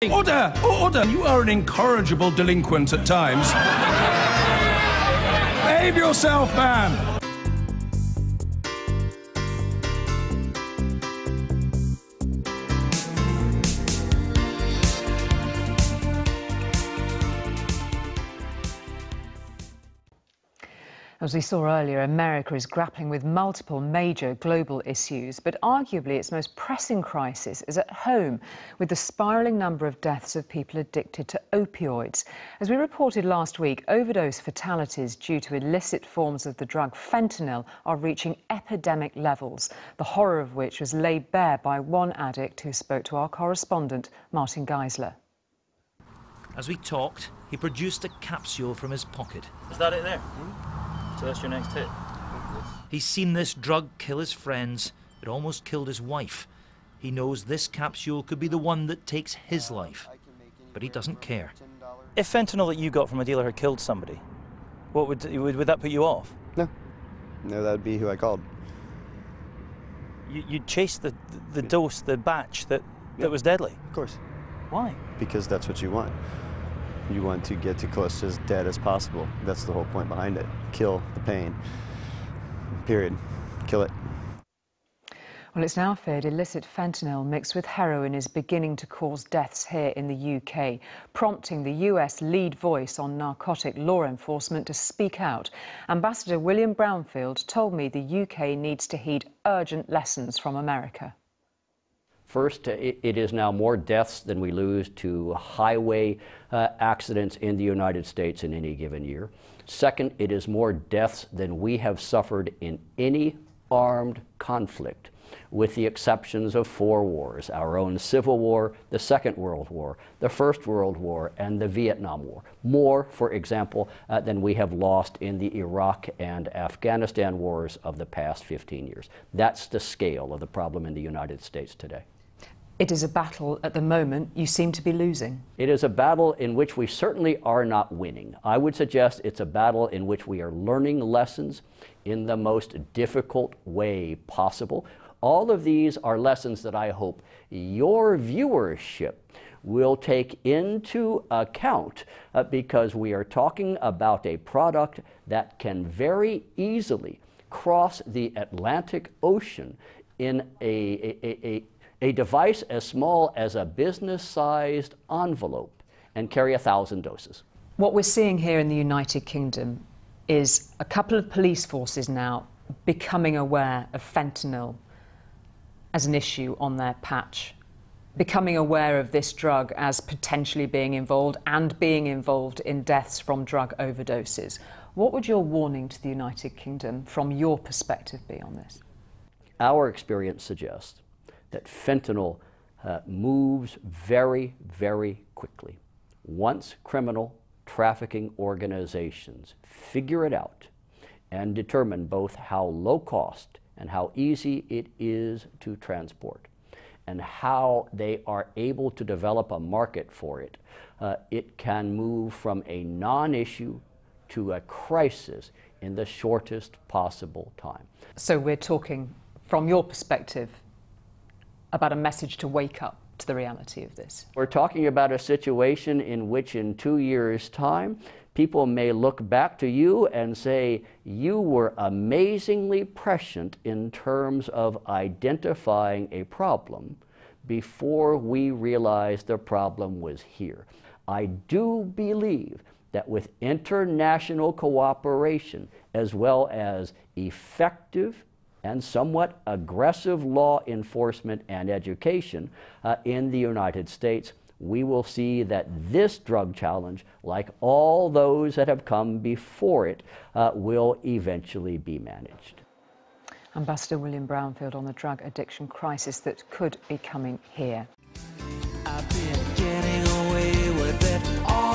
Order! Order! You are an incorrigible delinquent at times. Behave yourself, man! As we saw earlier, America is grappling with multiple major global issues, but arguably its most pressing crisis is at home, with the spiralling number of deaths of people addicted to opioids. As we reported last week, overdose fatalities due to illicit forms of the drug fentanyl are reaching epidemic levels, the horror of which was laid bare by one addict who spoke to our correspondent, Martin Geisler. As we talked, he produced a capsule from his pocket. Is that it there? So that's your next hit? He's seen this drug kill his friends. It almost killed his wife. He knows this capsule could be the one that takes his life. But he doesn't care. If fentanyl that you got from a dealer had killed somebody, what would that put you off? No. No, that would be who I called. You'd chase the dose, the batch that was deadly? Of course. Why? Because that's what you want. You want to get to close to as dead as possible. That's the whole point behind it. Kill the pain. Period. Kill it. Well, it's now feared illicit fentanyl mixed with heroin is beginning to cause deaths here in the UK, prompting the US lead voice on narcotic law enforcement to speak out. Ambassador William Brownfield told me the UK needs to heed urgent lessons from America. First, it is now more deaths than we lose to highway accidents in the United States in any given year. Second, it is more deaths than we have suffered in any armed conflict, with the exceptions of 4 wars: our own Civil War, the Second World War, the First World War, and the Vietnam War. More, for example, than we have lost in the Iraq and Afghanistan wars of the past 15 years. That's the scale of the problem in the United States today. It is a battle at the moment you seem to be losing. It is a battle in which we certainly are not winning. I would suggest it's a battle in which we are learning lessons in the most difficult way possible. All of these are lessons that I hope your viewership will take into account because we are talking about a product that can very easily cross the Atlantic Ocean in a device as small as a business-sized envelope and carry 1,000 doses. What we're seeing here in the United Kingdom is a couple of police forces now becoming aware of fentanyl as an issue on their patch, becoming aware of this drug as potentially being involved and being involved in deaths from drug overdoses. What would your warning to the United Kingdom from your perspective be on this? Our experience suggests that fentanyl moves very, very quickly. Once criminal trafficking organizations figure it out and determine both how low cost and how easy it is to transport and how they are able to develop a market for it, it can move from a non-issue to a crisis in the shortest possible time. So we're talking, from your perspective, about a message to wake up to the reality of this. We're talking about a situation in which in 2 years' time, people may look back to you and say, you were amazingly prescient in terms of identifying a problem before we realized the problem was here. I do believe that with international cooperation, as well as effective and somewhat aggressive law enforcement and education in the United States, we will see that this drug challenge, like all those that have come before it, will eventually be managed. Ambassador William Brownfield on the drug addiction crisis that could be coming here. I've been getting away with it all.